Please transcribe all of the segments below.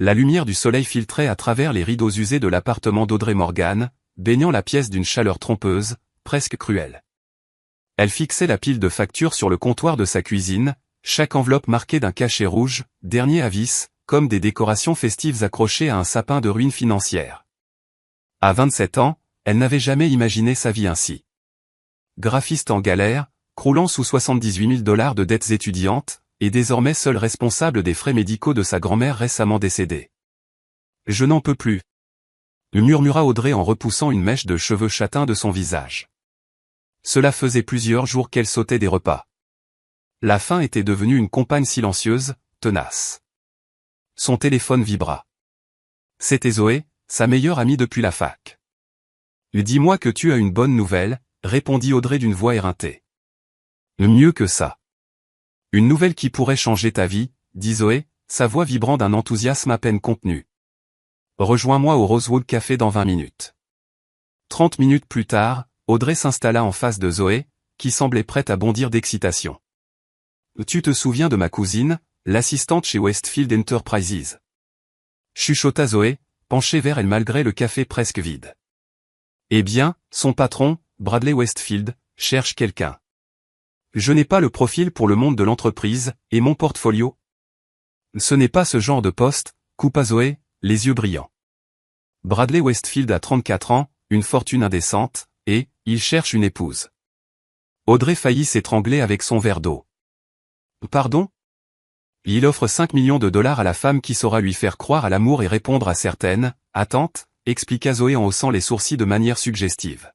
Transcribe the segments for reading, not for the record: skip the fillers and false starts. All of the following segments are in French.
La lumière du soleil filtrait à travers les rideaux usés de l'appartement d'Audrey Morgan, baignant la pièce d'une chaleur trompeuse, presque cruelle. Elle fixait la pile de factures sur le comptoir de sa cuisine, chaque enveloppe marquée d'un cachet rouge, dernier à vis, comme des décorations festives accrochées à un sapin de ruines financières. À 27 ans, elle n'avait jamais imaginé sa vie ainsi. Graphiste en galère, croulant sous 78 000 $ de dettes étudiantes, et désormais seule responsable des frais médicaux de sa grand-mère récemment décédée. « Je n'en peux plus », murmura Audrey en repoussant une mèche de cheveux châtains de son visage. Cela faisait plusieurs jours qu'elle sautait des repas. La faim était devenue une compagne silencieuse, tenace. Son téléphone vibra. C'était Zoé, sa meilleure amie depuis la fac. « Dis-moi que tu as une bonne nouvelle », répondit Audrey d'une voix éreintée. « Mieux que ça. Une nouvelle qui pourrait changer ta vie, » dit Zoé, sa voix vibrant d'un enthousiasme à peine contenu. « Rejoins-moi au Rosewood Café dans 20 minutes. » 30 minutes plus tard, Audrey s'installa en face de Zoé, qui semblait prête à bondir d'excitation. « Tu te souviens de ma cousine, l'assistante chez Westfield Enterprises ?» chuchota Zoé, penchée vers elle malgré le café presque vide. « Eh bien, son patron, Bradley Westfield, cherche quelqu'un. Je n'ai pas le profil pour le monde de l'entreprise, et mon portfolio ? Ce n'est pas ce genre de poste, coupa Zoé, les yeux brillants. Bradley Westfield a 34 ans, une fortune indécente, et il cherche une épouse. Audrey faillit s'étrangler avec son verre d'eau. Pardon ? Il offre 5 millions de $ à la femme qui saura lui faire croire à l'amour et répondre à certaines attentes, expliqua Zoé en haussant les sourcils de manière suggestive.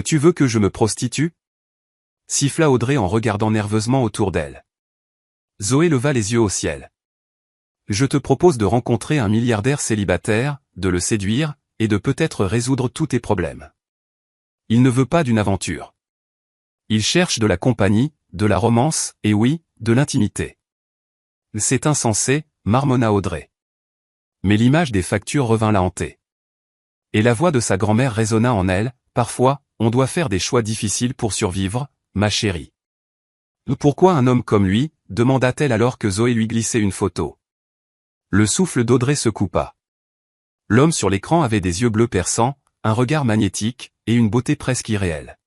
Tu veux que je me prostitue ? Siffla Audrey en regardant nerveusement autour d'elle. Zoé leva les yeux au ciel. Je te propose de rencontrer un milliardaire célibataire, de le séduire, et de peut-être résoudre tous tes problèmes. Il ne veut pas d'une aventure. Il cherche de la compagnie, de la romance, et oui, de l'intimité. C'est insensé, marmonna Audrey. Mais l'image des factures revint la hanter. Et la voix de sa grand-mère résonna en elle, parfois, on doit faire des choix difficiles pour survivre, ma chérie. Pourquoi un homme comme lui, demanda-t-elle alors que Zoé lui glissait une photo. Le souffle d'Audrey se coupa. L'homme sur l'écran avait des yeux bleus perçants, un regard magnétique, et une beauté presque irréelle.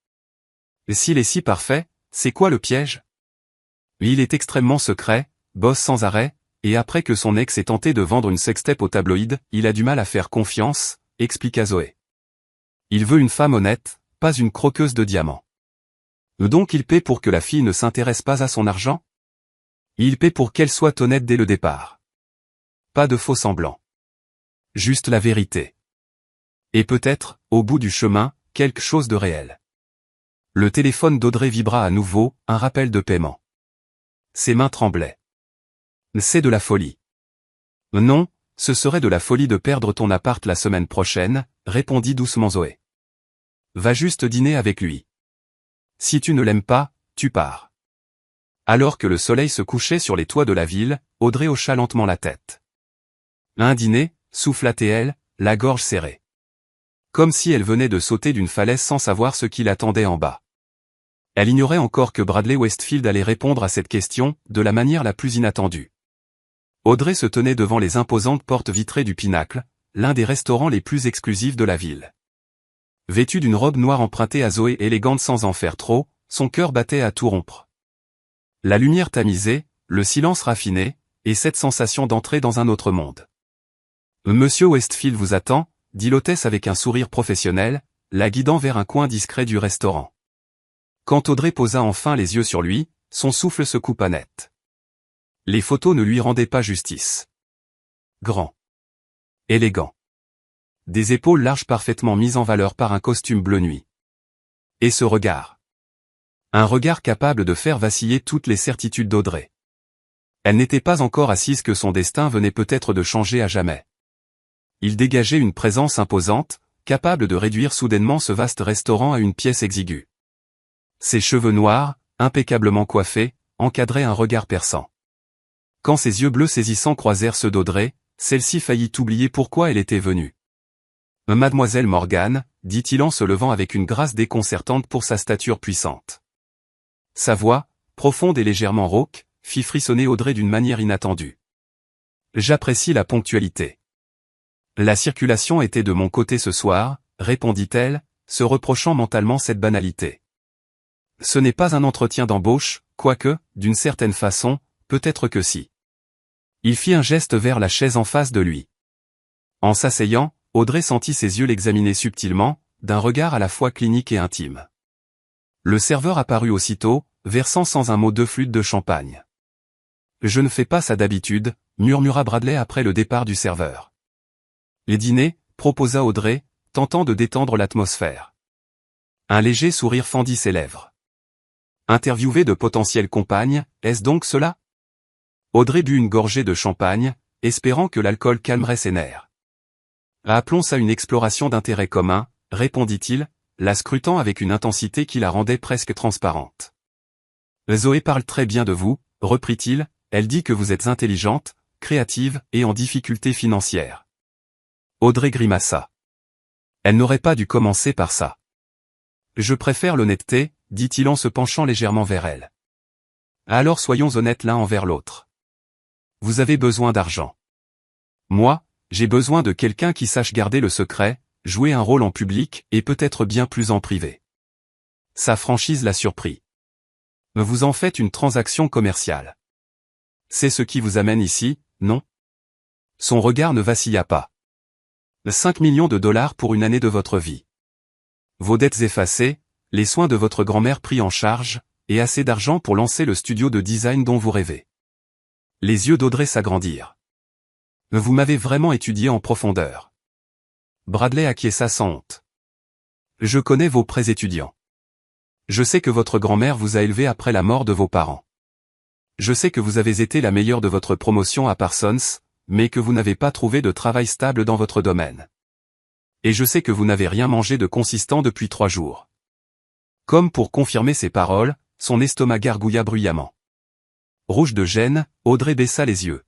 S'il est si parfait, c'est quoi le piège ? Il est extrêmement secret, bosse sans arrêt, et après que son ex ait tenté de vendre une sextape au tabloïd, il a du mal à faire confiance, expliqua Zoé. Il veut une femme honnête, pas une croqueuse de diamants. Donc il paie pour que la fille ne s'intéresse pas à son argent ? Il paie pour qu'elle soit honnête dès le départ. Pas de faux semblants. Juste la vérité. Et peut-être, au bout du chemin, quelque chose de réel. Le téléphone d'Audrey vibra à nouveau, un rappel de paiement. Ses mains tremblaient. C'est de la folie. Non, ce serait de la folie de perdre ton appart la semaine prochaine, répondit doucement Zoé. Va juste dîner avec lui. Si tu ne l'aimes pas, tu pars. Alors que le soleil se couchait sur les toits de la ville, Audrey hocha lentement la tête. Un dîner, souffla-t-elle, la gorge serrée. Comme si elle venait de sauter d'une falaise sans savoir ce qui l'attendait en bas. Elle ignorait encore que Bradley Westfield allait répondre à cette question, de la manière la plus inattendue. Audrey se tenait devant les imposantes portes vitrées du Pinacle, l'un des restaurants les plus exclusifs de la ville. Vêtue d'une robe noire empruntée à Zoé élégante sans en faire trop, son cœur battait à tout rompre. La lumière tamisée, le silence raffiné, et cette sensation d'entrer dans un autre monde. « Monsieur Westfield vous attend », dit l'hôtesse avec un sourire professionnel, la guidant vers un coin discret du restaurant. Quand Audrey posa enfin les yeux sur lui, son souffle se coupa net. Les photos ne lui rendaient pas justice. Grand. Élégant. Des épaules larges parfaitement mises en valeur par un costume bleu nuit. Et ce regard. Un regard capable de faire vaciller toutes les certitudes d'Audrey. Elle n'était pas encore assise que son destin venait peut-être de changer à jamais. Il dégageait une présence imposante, capable de réduire soudainement ce vaste restaurant à une pièce exiguë. Ses cheveux noirs, impeccablement coiffés, encadraient un regard perçant. Quand ses yeux bleus saisissants croisèrent ceux d'Audrey, celle-ci faillit oublier pourquoi elle était venue. « Mademoiselle Morgan », dit-il en se levant avec une grâce déconcertante pour sa stature puissante. Sa voix, profonde et légèrement rauque, fit frissonner Audrey d'une manière inattendue. J'apprécie la ponctualité. La circulation était de mon côté ce soir, répondit-elle, se reprochant mentalement cette banalité. Ce n'est pas un entretien d'embauche, quoique, d'une certaine façon, peut-être que si. Il fit un geste vers la chaise en face de lui. En s'asseyant, Audrey sentit ses yeux l'examiner subtilement, d'un regard à la fois clinique et intime. Le serveur apparut aussitôt, versant sans un mot 2 flûtes de champagne. « Je ne fais pas ça d'habitude », murmura Bradley après le départ du serveur. « Les dîners », proposa Audrey, tentant de détendre l'atmosphère. Un léger sourire fendit ses lèvres. Interviewer de potentielles compagnes, est-ce donc cela? Audrey but une gorgée de champagne, espérant que l'alcool calmerait ses nerfs. Appelons ça une exploration d'intérêts communs, répondit-il, la scrutant avec une intensité qui la rendait presque transparente. Zoé parle très bien de vous, reprit-il, elle dit que vous êtes intelligente, créative et en difficulté financière. Audrey grimaça. Elle n'aurait pas dû commencer par ça. Je préfère l'honnêteté, dit-il en se penchant légèrement vers elle. Alors soyons honnêtes l'un envers l'autre. Vous avez besoin d'argent. Moi, j'ai besoin de quelqu'un qui sache garder le secret, jouer un rôle en public et peut-être bien plus en privé. Sa franchise l'a surpris. Vous en faites une transaction commerciale. C'est ce qui vous amène ici, non? Son regard ne vacilla pas. 5 millions de dollars pour une année de votre vie. Vos dettes effacées, les soins de votre grand-mère pris en charge, et assez d'argent pour lancer le studio de design dont vous rêvez. Les yeux d'Audrey s'agrandirent. Vous m'avez vraiment étudié en profondeur. Bradley acquiesça sans honte. Je connais vos prêts étudiants. Je sais que votre grand-mère vous a élevé après la mort de vos parents. Je sais que vous avez été la meilleure de votre promotion à Parsons, mais que vous n'avez pas trouvé de travail stable dans votre domaine. Et je sais que vous n'avez rien mangé de consistant depuis 3 jours. Comme pour confirmer ses paroles, son estomac gargouilla bruyamment. Rouge de gêne, Audrey baissa les yeux.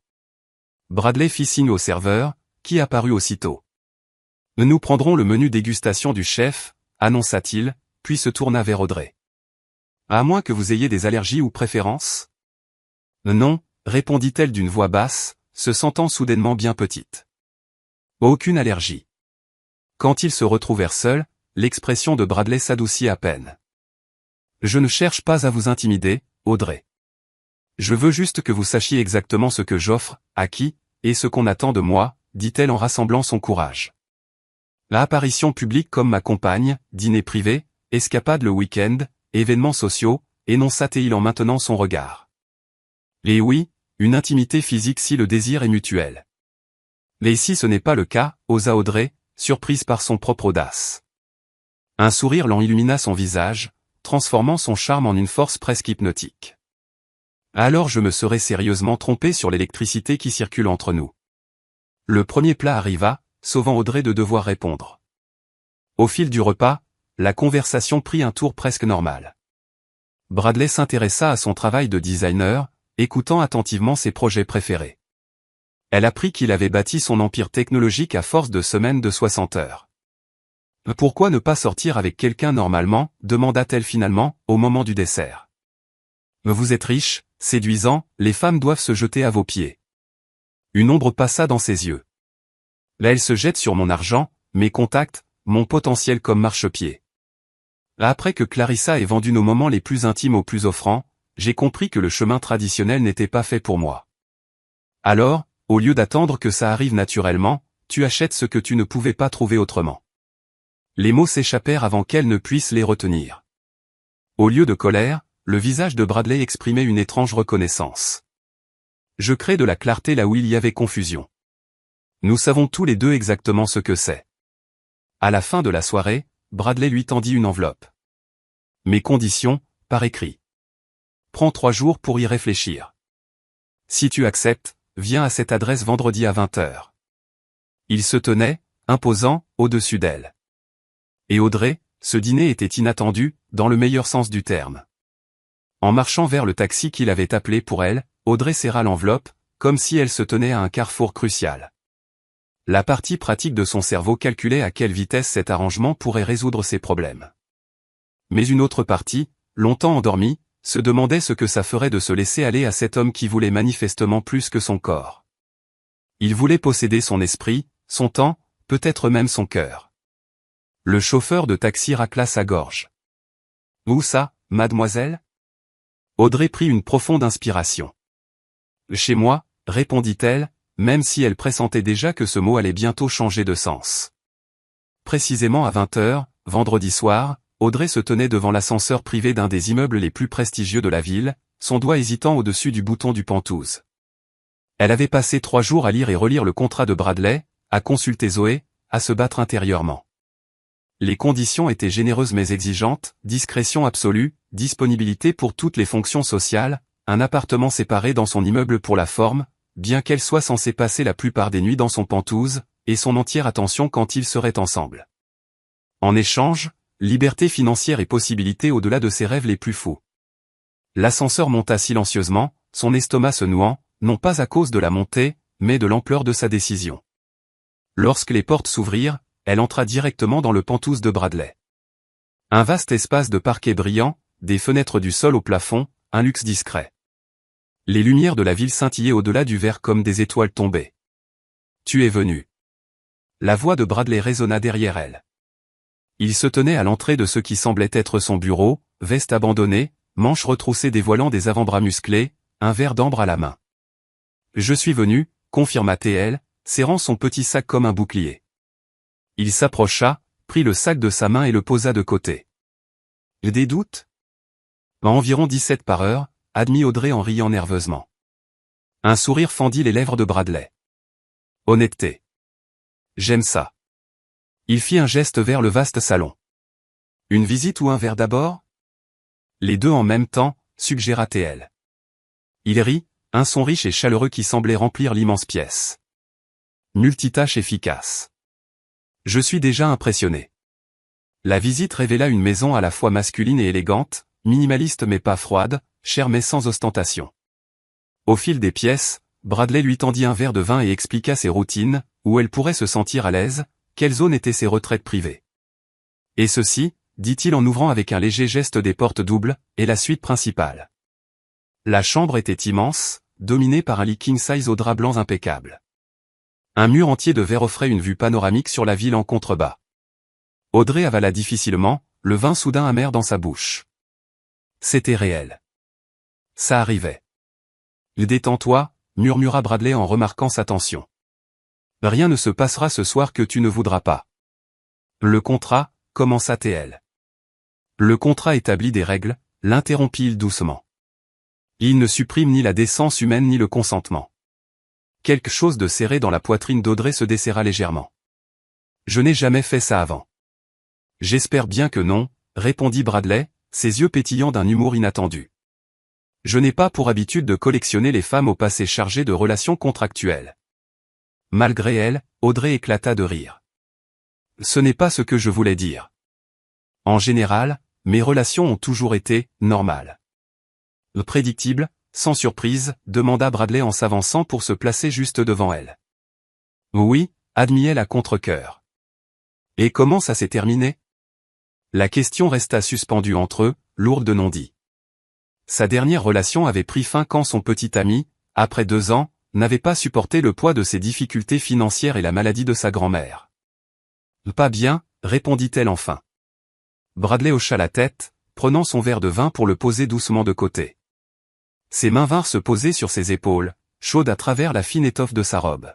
Bradley fit signe au serveur, qui apparut aussitôt. Nous prendrons le menu dégustation du chef, annonça-t-il, puis se tourna vers Audrey. À moins que vous ayez des allergies ou préférences? Non, répondit-elle d'une voix basse, se sentant soudainement bien petite. Aucune allergie. Quand ils se retrouvèrent seuls, l'expression de Bradley s'adoucit à peine. Je ne cherche pas à vous intimider, Audrey. Je veux juste que vous sachiez exactement ce que j'offre, à qui, et ce qu'on attend de moi, dit-elle en rassemblant son courage. L'apparition publique comme ma compagne, dîner privé, escapade le week-end, événements sociaux, énonça-t-il en maintenant son regard. Et oui, une intimité physique si le désir est mutuel. Mais si ce n'est pas le cas, osa Audrey, surprise par son propre audace. Un sourire lent illumina son visage, transformant son charme en une force presque hypnotique. Alors je me serais sérieusement trompé sur l'électricité qui circule entre nous. Le premier plat arriva, sauvant Audrey de devoir répondre. Au fil du repas, la conversation prit un tour presque normal. Bradley s'intéressa à son travail de designer, écoutant attentivement ses projets préférés. Elle apprit qu'il avait bâti son empire technologique à force de semaines de 60 heures. Pourquoi ne pas sortir avec quelqu'un normalement, demanda-t-elle finalement, au moment du dessert. Vous êtes riche, séduisant, les femmes doivent se jeter à vos pieds. Une ombre passa dans ses yeux. Là elle se jette sur mon argent, mes contacts, mon potentiel comme marchepied. Après que Clarissa ait vendu nos moments les plus intimes aux plus offrants, j'ai compris que le chemin traditionnel n'était pas fait pour moi. Alors, au lieu d'attendre que ça arrive naturellement, tu achètes ce que tu ne pouvais pas trouver autrement. Les mots s'échappèrent avant qu'elle ne puisse les retenir. Au lieu de colère, le visage de Bradley exprimait une étrange reconnaissance. Je crée de la clarté là où il y avait confusion. Nous savons tous les deux exactement ce que c'est. À la fin de la soirée, Bradley lui tendit une enveloppe. Mes conditions, par écrit. Prends 3 jours pour y réfléchir. Si tu acceptes, viens à cette adresse vendredi à 20h. Il se tenait, imposant, au-dessus d'elle. Et Audrey, ce dîner était inattendu, dans le meilleur sens du terme. En marchant vers le taxi qu'il avait appelé pour elle, Audrey serra l'enveloppe, comme si elle se tenait à un carrefour crucial. La partie pratique de son cerveau calculait à quelle vitesse cet arrangement pourrait résoudre ses problèmes. Mais une autre partie, longtemps endormie, se demandait ce que ça ferait de se laisser aller à cet homme qui voulait manifestement plus que son corps. Il voulait posséder son esprit, son temps, peut-être même son cœur. Le chauffeur de taxi racla sa gorge. « Où ça, mademoiselle ?» Audrey prit une profonde inspiration. « Chez moi », répondit-elle, même si elle pressentait déjà que ce mot allait bientôt changer de sens. Précisément à 20h, vendredi soir, Audrey se tenait devant l'ascenseur privé d'un des immeubles les plus prestigieux de la ville, son doigt hésitant au-dessus du bouton du pentouse. Elle avait passé 3 jours à lire et relire le contrat de Bradley, à consulter Zoé, à se battre intérieurement. Les conditions étaient généreuses mais exigeantes, discrétion absolue, disponibilité pour toutes les fonctions sociales, un appartement séparé dans son immeuble pour la forme, bien qu'elle soit censée passer la plupart des nuits dans son pentouse, et son entière attention quand ils seraient ensemble. En échange, liberté financière et possibilités au-delà de ses rêves les plus fous. L'ascenseur monta silencieusement, son estomac se nouant, non pas à cause de la montée, mais de l'ampleur de sa décision. Lorsque les portes s'ouvrirent, elle entra directement dans le pentouse de Bradley. Un vaste espace de parquet brillant, des fenêtres du sol au plafond, un luxe discret. Les lumières de la ville scintillaient au-delà du verre comme des étoiles tombées. « Tu es venu. » La voix de Bradley résonna derrière elle. Il se tenait à l'entrée de ce qui semblait être son bureau, veste abandonnée, manches retroussées dévoilant des avant-bras musclés, un verre d'ambre à la main. « Je suis venu, » confirma-t-elle, serrant son petit sac comme un bouclier. Il s'approcha, prit le sac de sa main et le posa de côté. « Des doutes ?» À environ 17 par heure, admit Audrey en riant nerveusement. Un sourire fendit les lèvres de Bradley. « Honnêteté. J'aime ça. » Il fit un geste vers le vaste salon. « Une visite ou un verre d'abord ?» Les deux en même temps, suggéra-t-elle. Il rit, un son riche et chaleureux qui semblait remplir l'immense pièce. Multitâche efficace. Je suis déjà impressionné. La visite révéla une maison à la fois masculine et élégante, minimaliste mais pas froide, chère mais sans ostentation. Au fil des pièces, Bradley lui tendit un verre de vin et expliqua ses routines, où elle pourrait se sentir à l'aise, quelle zone étaient ses retraites privées. Et ceci, dit-il en ouvrant avec un léger geste des portes doubles, est la suite principale. La chambre était immense, dominée par un lit king size aux draps blancs impeccables. Un mur entier de verre offrait une vue panoramique sur la ville en contrebas. Audrey avala difficilement, le vin soudain amer dans sa bouche. C'était réel. Ça arrivait. « Détends-toi », murmura Bradley en remarquant sa tension. « Rien ne se passera ce soir que tu ne voudras pas. » Le contrat, commença-t-elle. Le contrat établit des règles, l'interrompit-il doucement. Il ne supprime ni la décence humaine ni le consentement. Quelque chose de serré dans la poitrine d'Audrey se desserra légèrement. « Je n'ai jamais fait ça avant. »« J'espère bien que non, » répondit Bradley, ses yeux pétillants d'un humour inattendu. « Je n'ai pas pour habitude de collectionner les femmes au passé chargé de relations contractuelles. » Malgré elle, Audrey éclata de rire. « Ce n'est pas ce que je voulais dire. En général, mes relations ont toujours été normales. » Prédictible, sans surprise, demanda Bradley en s'avançant pour se placer juste devant elle. « Oui », admit-elle à contre-cœur. « Et comment ça s'est terminé ?» La question resta suspendue entre eux, lourde de non-dits. Sa dernière relation avait pris fin quand son petit ami, après 2 ans, n'avait pas supporté le poids de ses difficultés financières et la maladie de sa grand-mère. « Pas bien », répondit-elle enfin. Bradley hocha la tête, prenant son verre de vin pour le poser doucement de côté. Ses mains vinrent se poser sur ses épaules, chaudes à travers la fine étoffe de sa robe.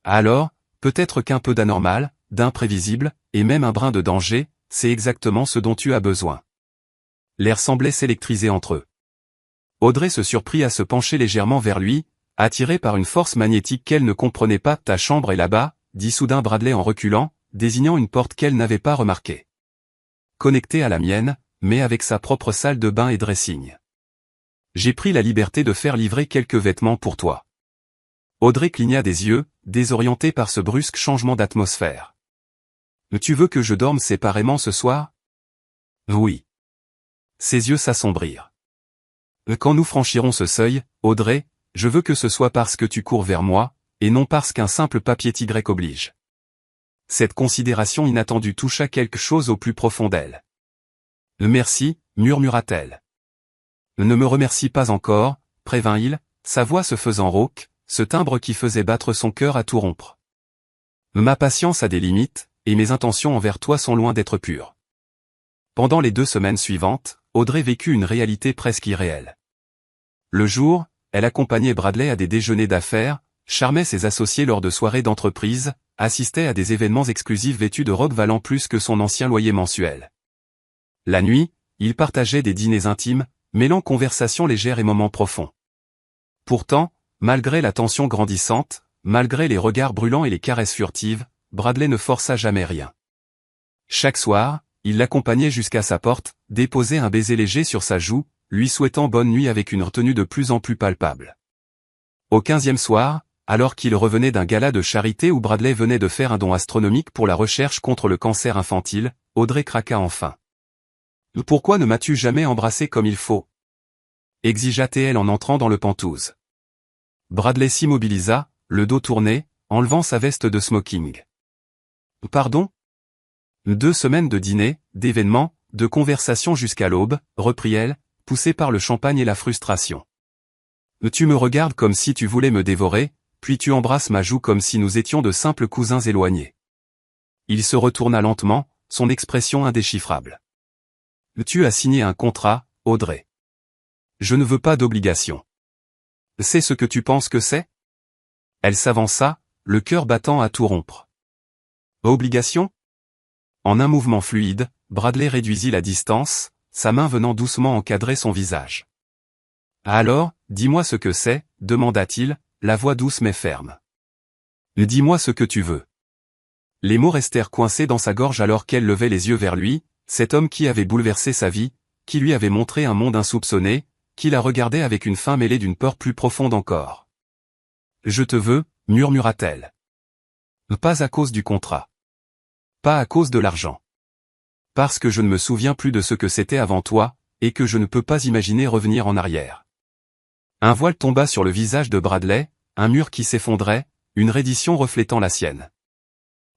Alors, peut-être qu'un peu d'anormal, d'imprévisible, et même un brin de danger, c'est exactement ce dont tu as besoin. L'air semblait s'électriser entre eux. Audrey se surprit à se pencher légèrement vers lui, attirée par une force magnétique qu'elle ne comprenait pas. « Ta chambre est là-bas », dit soudain Bradley en reculant, désignant une porte qu'elle n'avait pas remarquée. Connectée à la mienne, mais avec sa propre salle de bain et dressing. J'ai pris la liberté de faire livrer quelques vêtements pour toi. Audrey cligna des yeux, désorientée par ce brusque changement d'atmosphère. Tu veux que je dorme séparément ce soir ? Oui. Ses yeux s'assombrirent. Quand nous franchirons ce seuil, Audrey, je veux que ce soit parce que tu cours vers moi, et non parce qu'un simple papier Y oblige. Cette considération inattendue toucha quelque chose au plus profond d'elle. Merci, murmura-t-elle. Ne me remercie pas encore, prévint-il, sa voix se faisant rauque, ce timbre qui faisait battre son cœur à tout rompre. Ma patience a des limites, et mes intentions envers toi sont loin d'être pures. Pendant les 2 semaines suivantes, Audrey vécut une réalité presque irréelle. Le jour, elle accompagnait Bradley à des déjeuners d'affaires, charmait ses associés lors de soirées d'entreprise, assistait à des événements exclusifs vêtus de robes valant plus que son ancien loyer mensuel. La nuit, ils partageaient des dîners intimes, mêlant conversations légères et moments profonds. Pourtant, malgré la tension grandissante, malgré les regards brûlants et les caresses furtives, Bradley ne força jamais rien. Chaque soir, il l'accompagnait jusqu'à sa porte, déposait un baiser léger sur sa joue, lui souhaitant bonne nuit avec une retenue de plus en plus palpable. Au 15e soir, alors qu'il revenait d'un gala de charité où Bradley venait de faire un don astronomique pour la recherche contre le cancer infantile, Audrey craqua enfin. « Pourquoi ne m'as-tu jamais embrassé comme il faut ?» exigea-t-elle en entrant dans le Penthouse. Bradley s'immobilisa, le dos tourné, enlevant sa veste de smoking. « Pardon ?» 2 semaines de dîners, d'événements, de conversations jusqu'à l'aube, reprit-elle, poussée par le champagne et la frustration. « Tu me regardes comme si tu voulais me dévorer, puis tu embrasses ma joue comme si nous étions de simples cousins éloignés. » Il se retourna lentement, son expression indéchiffrable. « Tu as signé un contrat, Audrey. Je ne veux pas d'obligation. C'est ce que tu penses que c'est ?» Elle s'avança, le cœur battant à tout rompre. « Obligation ?» En un mouvement fluide, Bradley réduisit la distance, sa main venant doucement encadrer son visage. « Alors, dis-moi ce que c'est, » demanda-t-il, la voix douce mais ferme. « Dis-moi ce que tu veux. » Les mots restèrent coincés dans sa gorge alors qu'elle levait les yeux vers lui, cet homme qui avait bouleversé sa vie, qui lui avait montré un monde insoupçonné, qui la regardait avec une faim mêlée d'une peur plus profonde encore. « Je te veux, » murmura-t-elle. « Pas à cause du contrat. Pas à cause de l'argent. Parce que je ne me souviens plus de ce que c'était avant toi, et que je ne peux pas imaginer revenir en arrière. » Un voile tomba sur le visage de Bradley, un mur qui s'effondrait, une reddition reflétant la sienne.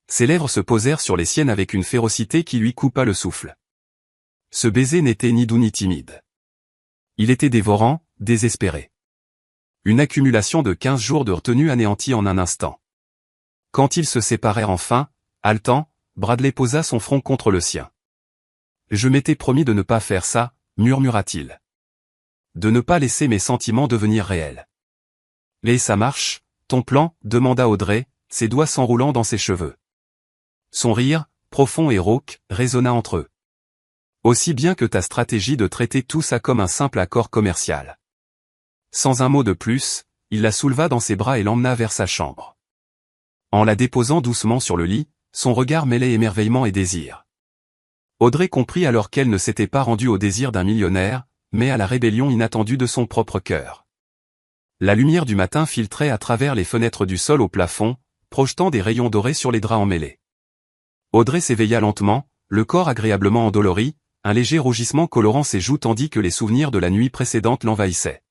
Ses lèvres se posèrent sur les siennes avec une férocité qui lui coupa le souffle. Ce baiser n'était ni doux ni timide. Il était dévorant, désespéré. Une accumulation de 15 jours de retenue anéantie en un instant. Quand ils se séparèrent enfin, haletant, Bradley posa son front contre le sien. « Je m'étais promis de ne pas faire ça, » murmura-t-il. « De ne pas laisser mes sentiments devenir réels. »« Et ça marche, ton plan ?» demanda Audrey, ses doigts s'enroulant dans ses cheveux. Son rire, profond et rauque, résonna entre eux. « Aussi bien que ta stratégie de traiter tout ça comme un simple accord commercial. » Sans un mot de plus, il la souleva dans ses bras et l'emmena vers sa chambre. En la déposant doucement sur le lit, son regard mêlait émerveillement et désir. Audrey comprit alors qu'elle ne s'était pas rendue au désir d'un millionnaire, mais à la rébellion inattendue de son propre cœur. La lumière du matin filtrait à travers les fenêtres du sol au plafond, projetant des rayons dorés sur les draps emmêlés. Audrey s'éveilla lentement, le corps agréablement endolori, un léger rougissement colorant ses joues tandis que les souvenirs de la nuit précédente l'envahissaient.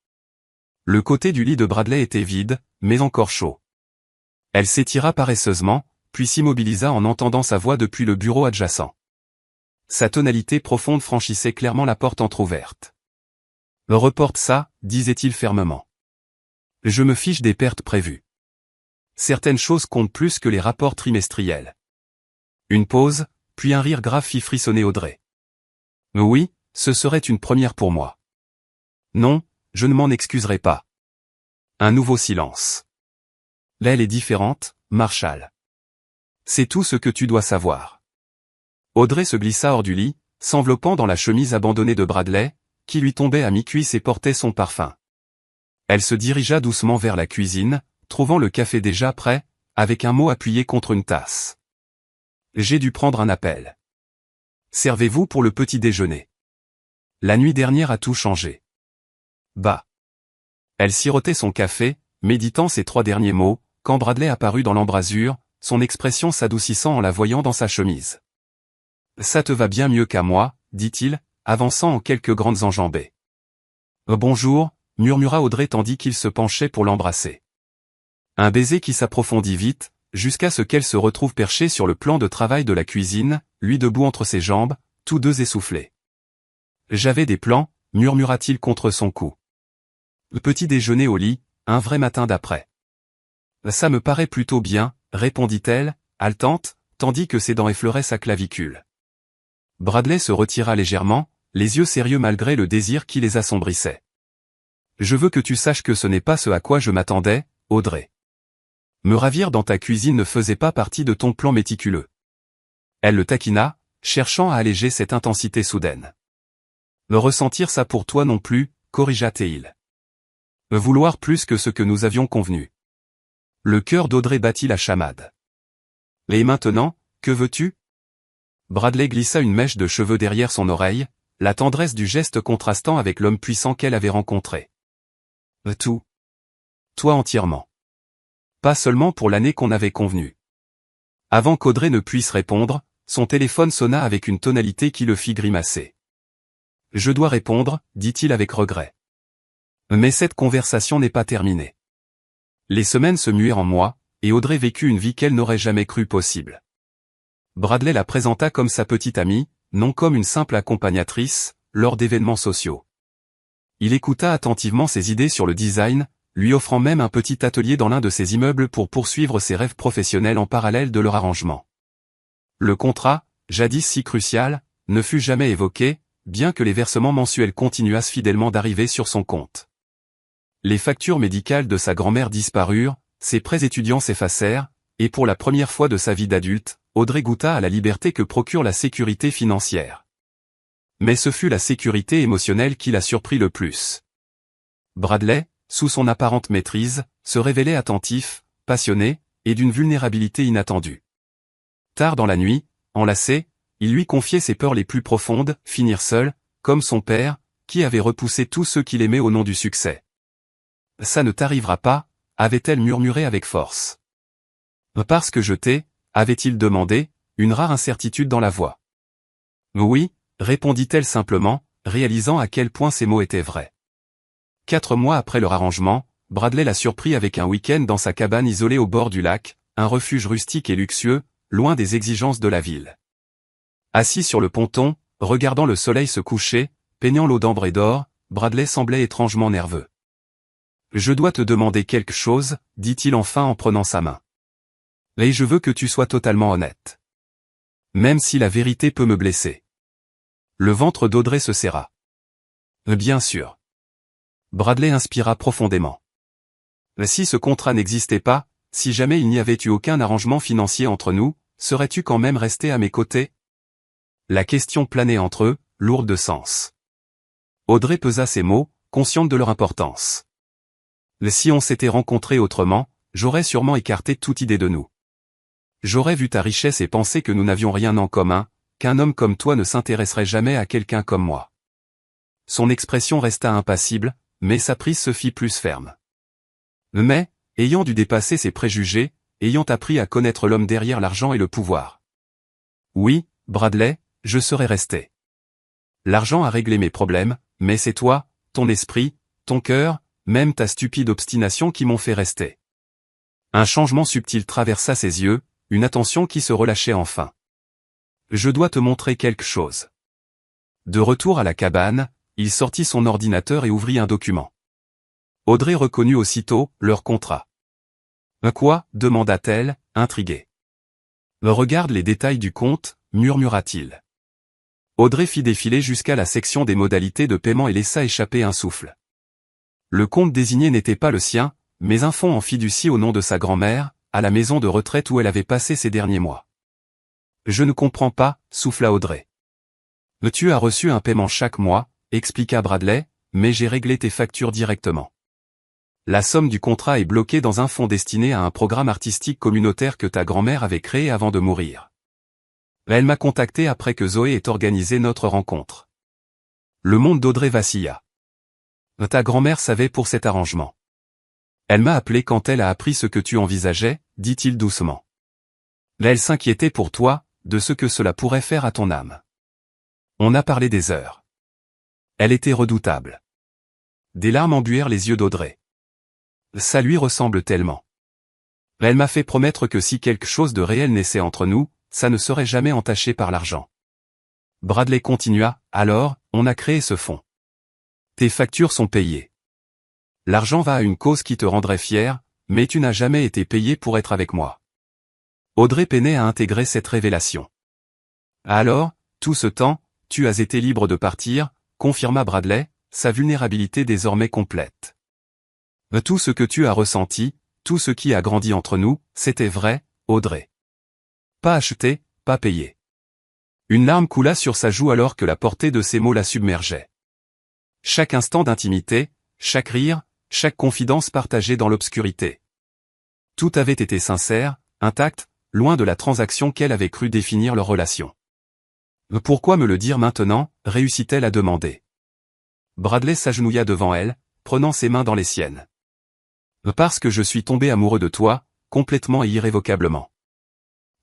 Le côté du lit de Bradley était vide, mais encore chaud. Elle s'étira paresseusement, puis s'immobilisa en entendant sa voix depuis le bureau adjacent. Sa tonalité profonde franchissait clairement la porte entr'ouverte. « Reporte ça, » disait-il fermement. « Je me fiche des pertes prévues. Certaines choses comptent plus que les rapports trimestriels. » Une pause, puis un rire grave fit frissonner Audrey. « Oui, ce serait une première pour moi. »« Non, je ne m'en excuserai pas. » Un nouveau silence. « L'aile est différente, Marshall. C'est tout ce que tu dois savoir. » Audrey se glissa hors du lit, s'enveloppant dans la chemise abandonnée de Bradley, qui lui tombait à mi-cuisse et portait son parfum. Elle se dirigea doucement vers la cuisine, trouvant le café déjà prêt, avec un mot appuyé contre une tasse. « J'ai dû prendre un appel. Servez-vous pour le petit déjeuner. La nuit dernière a tout changé. » Bah. Elle sirotait son café, méditant ces 3 derniers mots, quand Bradley apparut dans l'embrasure, son expression s'adoucissant en la voyant dans sa chemise. « Ça te va bien mieux qu'à moi, » dit-il, avançant en quelques grandes enjambées. « Bonjour » murmura Audrey tandis qu'il se penchait pour l'embrasser. Un baiser qui s'approfondit vite, jusqu'à ce qu'elle se retrouve perchée sur le plan de travail de la cuisine, lui debout entre ses jambes, tous deux essoufflés. « J'avais des plans » murmura-t-il contre son cou. « Petit déjeuner au lit, un vrai matin d'après. Ça me paraît plutôt bien, répondit-elle, haletante, tandis que ses dents effleuraient sa clavicule. Bradley se retira légèrement, les yeux sérieux malgré le désir qui les assombrissait. Je veux que tu saches que ce n'est pas ce à quoi je m'attendais, Audrey. Me ravir dans ta cuisine ne faisait pas partie de ton plan méticuleux. Elle le taquina, cherchant à alléger cette intensité soudaine. Me ressentir ça pour toi non plus, corrigea Théil. Me vouloir plus que ce que nous avions convenu. Le cœur d'Audrey battit la chamade. Et maintenant, que veux-tu? Bradley glissa une mèche de cheveux derrière son oreille, la tendresse du geste contrastant avec l'homme puissant qu'elle avait rencontré. Tout. Toi entièrement. Pas seulement pour l'année qu'on avait convenue. Avant qu'Audrey ne puisse répondre, son téléphone sonna avec une tonalité qui le fit grimacer. Je dois répondre, dit-il avec regret. Mais cette conversation n'est pas terminée. Les semaines se muèrent en mois, et Audrey vécut une vie qu'elle n'aurait jamais cru possible. Bradley la présenta comme sa petite amie, non comme une simple accompagnatrice, lors d'événements sociaux. Il écouta attentivement ses idées sur le design, lui offrant même un petit atelier dans l'un de ses immeubles pour poursuivre ses rêves professionnels en parallèle de leur arrangement. Le contrat, jadis si crucial, ne fut jamais évoqué, bien que les versements mensuels continuassent fidèlement d'arriver sur son compte. Les factures médicales de sa grand-mère disparurent, ses prêts étudiants s'effacèrent, et pour la première fois de sa vie d'adulte, Audrey goûta à la liberté que procure la sécurité financière. Mais ce fut la sécurité émotionnelle qui la surprit le plus. Bradley, sous son apparente maîtrise, se révélait attentif, passionné, et d'une vulnérabilité inattendue. Tard dans la nuit, enlacé, il lui confiait ses peurs les plus profondes, finir seul, comme son père, qui avait repoussé tous ceux qu'il aimait au nom du succès. « Ça ne t'arrivera pas », avait-elle murmuré avec force. « Parce que je t'ai », avait-il demandé, une rare incertitude dans la voix. « Oui », répondit-elle simplement, réalisant à quel point ces mots étaient vrais. 4 mois après leur arrangement, Bradley la surprit avec un week-end dans sa cabane isolée au bord du lac, un refuge rustique et luxueux, loin des exigences de la ville. Assis sur le ponton, regardant le soleil se coucher, peignant l'eau d'ambre et d'or, Bradley semblait étrangement nerveux. « Je dois te demander quelque chose, dit-il enfin en prenant sa main. Et je veux que tu sois totalement honnête. Même si la vérité peut me blesser. » Le ventre d'Audrey se serra. « Bien sûr. » Bradley inspira profondément. « Si ce contrat n'existait pas, si jamais il n'y avait eu aucun arrangement financier entre nous, serais-tu quand même resté à mes côtés ?» La question planait entre eux, lourde de sens. Audrey pesa ses mots, consciente de leur importance. « Si on s'était rencontrés autrement, j'aurais sûrement écarté toute idée de nous. J'aurais vu ta richesse et pensé que nous n'avions rien en commun, qu'un homme comme toi ne s'intéresserait jamais à quelqu'un comme moi. » Son expression resta impassible, mais sa prise se fit plus ferme. Mais, ayant dû dépasser ses préjugés, ayant appris à connaître l'homme derrière l'argent et le pouvoir. Oui, Bradley, je serais resté. L'argent a réglé mes problèmes, mais c'est toi, ton esprit, ton cœur, même ta stupide obstination qui m'ont fait rester. Un changement subtil traversa ses yeux, une attention qui se relâchait enfin. Je dois te montrer quelque chose. De retour à la cabane, il sortit son ordinateur et ouvrit un document. Audrey reconnut aussitôt leur contrat. « Quoi » demanda-t-elle, intriguée. « Regarde les détails du compte » murmura-t-il. Audrey fit défiler jusqu'à la section des modalités de paiement et laissa échapper un souffle. Le compte désigné n'était pas le sien, mais un fonds en fiducie au nom de sa grand-mère, à la maison de retraite où elle avait passé ces derniers mois. « Je ne comprends pas » souffla Audrey. « Tu as reçu un paiement chaque mois » expliqua Bradley, mais j'ai réglé tes factures directement. La somme du contrat est bloquée dans un fonds destiné à un programme artistique communautaire que ta grand-mère avait créé avant de mourir. Elle m'a contacté après que Zoé ait organisé notre rencontre. Le monde d'Audrey vacilla. Ta grand-mère savait pour cet arrangement. Elle m'a appelé quand elle a appris ce que tu envisageais, dit-il doucement. Elle s'inquiétait pour toi, de ce que cela pourrait faire à ton âme. On a parlé des heures. Elle était redoutable. Des larmes embuèrent les yeux d'Audrey. Ça lui ressemble tellement. Elle m'a fait promettre que si quelque chose de réel naissait entre nous, ça ne serait jamais entaché par l'argent. Bradley continua, alors, on a créé ce fonds. Tes factures sont payées. L'argent va à une cause qui te rendrait fier, mais tu n'as jamais été payé pour être avec moi. Audrey peinait à intégrer cette révélation. Alors, tout ce temps, tu as été libre de partir, confirma Bradley, sa vulnérabilité désormais complète. Tout ce que tu as ressenti, tout ce qui a grandi entre nous, c'était vrai, Audrey. Pas acheté, pas payé. Une larme coula sur sa joue alors que la portée de ces mots la submergeait. Chaque instant d'intimité, chaque rire, chaque confidence partagée dans l'obscurité. Tout avait été sincère, intact, loin de la transaction qu'elle avait cru définir leur relation. Pourquoi me le dire maintenant, réussit-elle à demander. Bradley s'agenouilla devant elle, prenant ses mains dans les siennes. Parce que je suis tombé amoureux de toi, complètement et irrévocablement.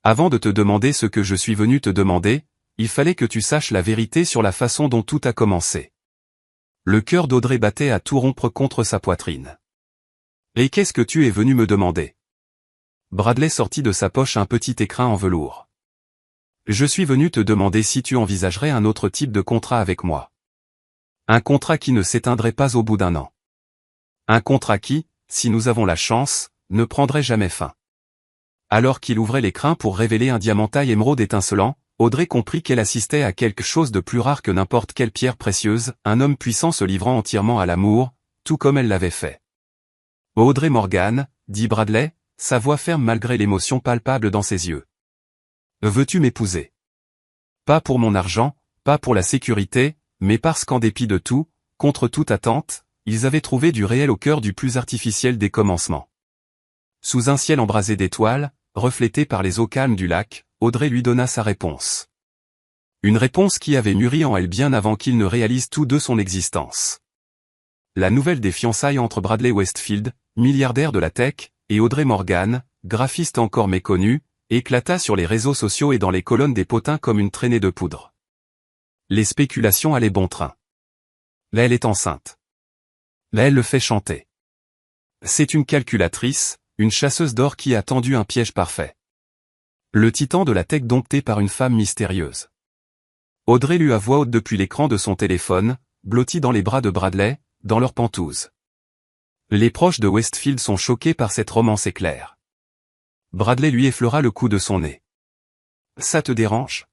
Avant de te demander ce que je suis venu te demander, il fallait que tu saches la vérité sur la façon dont tout a commencé. Le cœur d'Audrey battait à tout rompre contre sa poitrine. Et qu'est-ce que tu es venu me demander? Bradley sortit de sa poche un petit écrin en velours. Je suis venu te demander si tu envisagerais un autre type de contrat avec moi. Un contrat qui ne s'éteindrait pas au bout d'un an. Un contrat qui, si nous avons la chance, ne prendrait jamais fin. Alors qu'il ouvrait l'écrin pour révéler un diamantaille émeraude étincelant, Audrey comprit qu'elle assistait à quelque chose de plus rare que n'importe quelle pierre précieuse, un homme puissant se livrant entièrement à l'amour, tout comme elle l'avait fait. Audrey Morgan, dit Bradley, sa voix ferme malgré l'émotion palpable dans ses yeux. Veux-tu m'épouser? Pas pour mon argent, pas pour la sécurité, mais parce qu'en dépit de tout, contre toute attente, ils avaient trouvé du réel au cœur du plus artificiel des commencements. Sous un ciel embrasé d'étoiles, reflété par les eaux calmes du lac, Audrey lui donna sa réponse. Une réponse qui avait mûri en elle bien avant qu'ils ne réalisent tous deux son existence. La nouvelle des fiançailles entre Bradley Westfield, milliardaire de la tech, et Audrey Morgan, graphiste encore méconnue, éclata sur les réseaux sociaux et dans les colonnes des potins comme une traînée de poudre. Les spéculations allaient bon train. Là elle est enceinte. Là elle le fait chanter. C'est une calculatrice, une chasseuse d'or qui a tendu un piège parfait. Le titan de la tech dompté par une femme mystérieuse. Audrey lut à voix haute depuis l'écran de son téléphone, blotti dans les bras de Bradley, dans leur pentouse. Les proches de Westfield sont choqués par cette romance éclair. Bradley lui effleura le cou de son nez. Ça te dérange?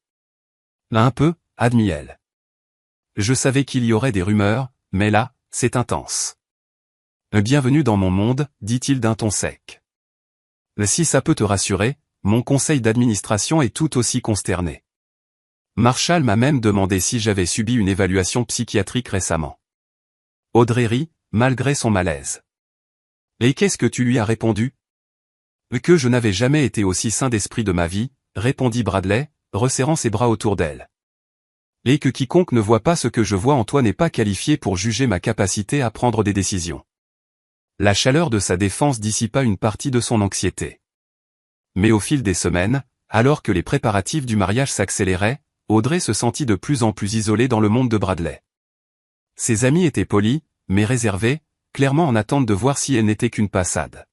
Un peu, admit-elle. Je savais qu'il y aurait des rumeurs, mais là, c'est intense. Bienvenue dans mon monde, dit-il d'un ton sec. Si ça peut te rassurer, mon conseil d'administration est tout aussi consterné. Marshall m'a même demandé si j'avais subi une évaluation psychiatrique récemment. Audrey rit, malgré son malaise. Et qu'est-ce que tu lui as répondu? Que je n'avais jamais été aussi sain d'esprit de ma vie, répondit Bradley, resserrant ses bras autour d'elle. Et que quiconque ne voit pas ce que je vois en toi n'est pas qualifié pour juger ma capacité à prendre des décisions. La chaleur de sa défense dissipa une partie de son anxiété. Mais au fil des semaines, alors que les préparatifs du mariage s'accéléraient, Audrey se sentit de plus en plus isolée dans le monde de Bradley. Ses amis étaient polis, mais réservés, clairement en attente de voir si elle n'était qu'une passade.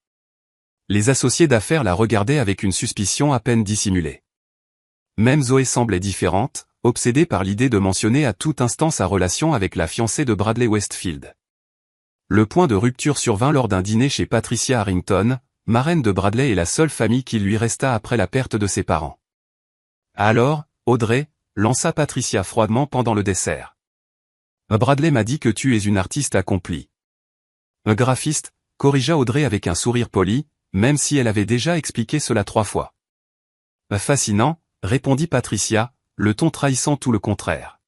Les associés d'affaires la regardaient avec une suspicion à peine dissimulée. Même Zoé semblait différente, obsédée par l'idée de mentionner à tout instant sa relation avec la fiancée de Bradley Westfield. Le point de rupture survint lors d'un dîner chez Patricia Harrington, marraine de Bradley et la seule famille qui lui resta après la perte de ses parents. Alors, Audrey, lança Patricia froidement pendant le dessert. Bradley m'a dit que tu es une artiste accomplie. Un graphiste, corrigea Audrey avec un sourire poli, même si elle avait déjà expliqué cela 3 fois. Fascinant, répondit Patricia, le ton trahissant tout le contraire.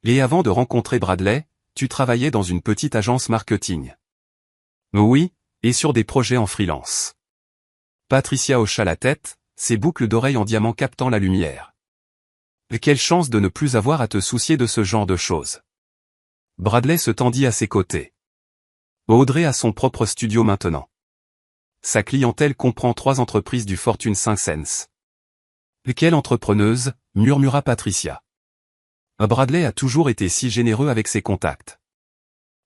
Et avant de rencontrer Bradley, tu travaillais dans une petite agence marketing. Oui, et sur des projets en freelance. Patricia hocha la tête, ses boucles d'oreilles en diamant captant la lumière. Quelle chance de ne plus avoir à te soucier de ce genre de choses. Bradley se tendit à ses côtés. Audrey a son propre studio maintenant. Sa clientèle comprend 3 entreprises du Fortune 500. Quelle entrepreneuse, murmura Patricia. Bradley a toujours été si généreux avec ses contacts.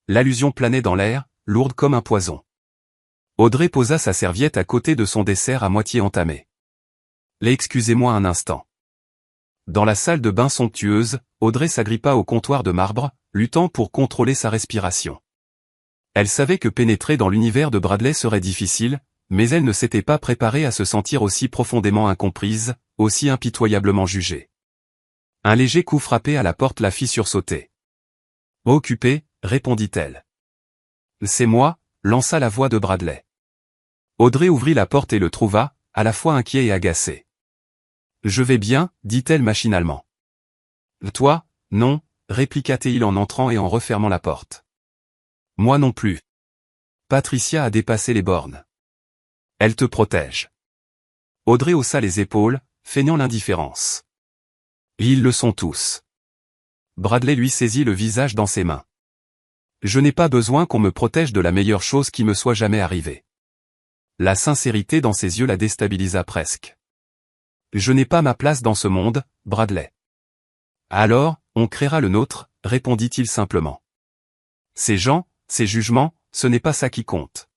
L'allusion planait dans l'air, lourde comme un poison. Audrey posa sa serviette à côté de son dessert à moitié entamé. Excusez-moi un instant. Dans la salle de bain somptueuse, Audrey s'agrippa au comptoir de marbre, luttant pour contrôler sa respiration. Elle savait que pénétrer dans l'univers de Bradley serait difficile, mais elle ne s'était pas préparée à se sentir aussi profondément incomprise, aussi impitoyablement jugée. Un léger coup frappé à la porte la fit sursauter. « Occupé » répondit-elle. « C'est moi » lança la voix de Bradley. Audrey ouvrit la porte et le trouva, à la fois inquiet et agacé. « Je vais bien » dit-elle machinalement. « Toi, non » répliqua-t-il en entrant et en refermant la porte. « Moi non plus. Patricia a dépassé les bornes. Elle te protège. » Audrey haussa les épaules, feignant l'indifférence. « Ils le sont tous. » Bradley lui saisit le visage dans ses mains. « Je n'ai pas besoin qu'on me protège de la meilleure chose qui me soit jamais arrivée. » La sincérité dans ses yeux la déstabilisa presque. « Je n'ai pas ma place dans ce monde, Bradley. »« Alors, on créera le nôtre, » répondit-il simplement. « Ces gens, ces jugements, ce n'est pas ça qui compte. »«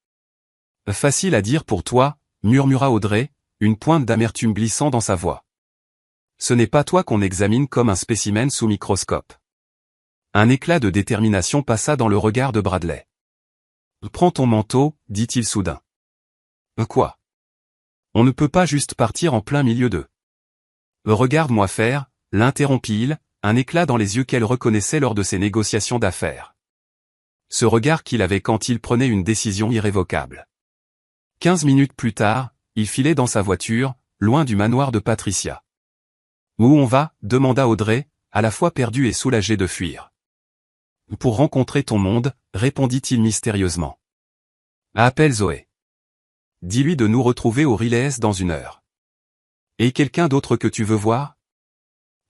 Facile à dire pour toi, » murmura Audrey, une pointe d'amertume glissant dans sa voix. « Ce n'est pas toi qu'on examine comme un spécimen sous microscope. » Un éclat de détermination passa dans le regard de Bradley. « Prends ton manteau, dit-il soudain. »« Quoi ? On ne peut pas juste partir en plein milieu d'eux. »« Regarde-moi faire, » l'interrompit-il, un éclat dans les yeux qu'elle reconnaissait lors de ses négociations d'affaires. Ce regard qu'il avait quand il prenait une décision irrévocable. 15 minutes plus tard, il filait dans sa voiture, loin du manoir de Patricia. « Où on va » demanda Audrey, à la fois perdue et soulagée de fuir. « Pour rencontrer ton monde » répondit-il mystérieusement. « Appelle Zoé. Dis-lui de nous retrouver au Rilees dans 1 heure. »« Et quelqu'un d'autre que tu veux voir ?»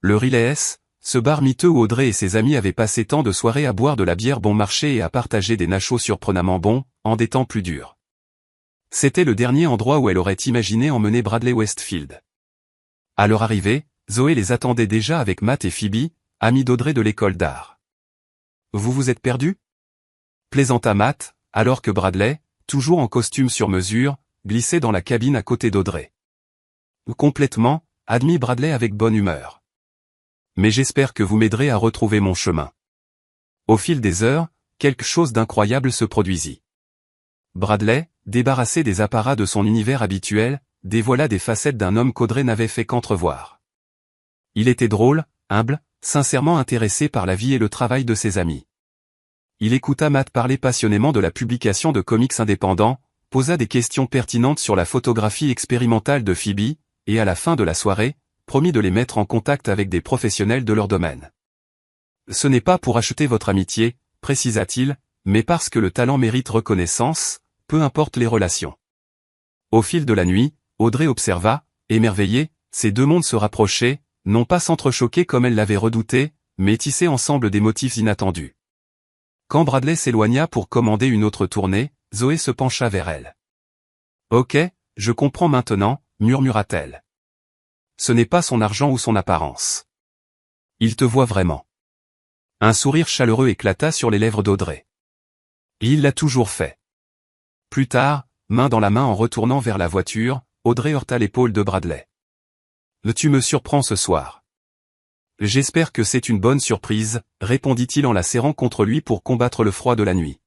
Le Rilees, ce bar miteux où Audrey et ses amis avaient passé tant de soirées à boire de la bière bon marché et à partager des nachos surprenamment bons, en des temps plus durs. C'était le dernier endroit où elle aurait imaginé emmener Bradley Westfield. À leur arrivée, Zoé les attendait déjà avec Matt et Phoebe, amis d'Audrey de l'école d'art. « Vous vous êtes perdus ?» plaisanta Matt, alors que Bradley, toujours en costume sur mesure, glissait dans la cabine à côté d'Audrey. « Complètement » admit Bradley avec bonne humeur. « Mais j'espère que vous m'aiderez à retrouver mon chemin. » Au fil des heures, quelque chose d'incroyable se produisit. Bradley, débarrassé des apparats de son univers habituel, dévoila des facettes d'un homme qu'Audrey n'avait fait qu'entrevoir. Il était drôle, humble, sincèrement intéressé par la vie et le travail de ses amis. Il écouta Matt parler passionnément de la publication de comics indépendants, posa des questions pertinentes sur la photographie expérimentale de Phoebe, et à la fin de la soirée, promit de les mettre en contact avec des professionnels de leur domaine. « Ce n'est pas pour acheter votre amitié, » précisa-t-il, « mais parce que le talent mérite reconnaissance, peu importe les relations. » Au fil de la nuit, Audrey observa, émerveillée, ces deux mondes se rapprocher, non pas s'entrechoquer comme elle l'avait redouté, mais tisser ensemble des motifs inattendus. Quand Bradley s'éloigna pour commander une autre tournée, Zoé se pencha vers elle. « Ok, je comprends maintenant » murmura-t-elle. « Ce n'est pas son argent ou son apparence. Il te voit vraiment. » Un sourire chaleureux éclata sur les lèvres d'Audrey. « Il l'a toujours fait. » Plus tard, main dans la main en retournant vers la voiture, Audrey heurta l'épaule de Bradley. « Tu me surprends ce soir. »« J'espère que c'est une bonne surprise, » répondit-il en la serrant contre lui pour combattre le froid de la nuit.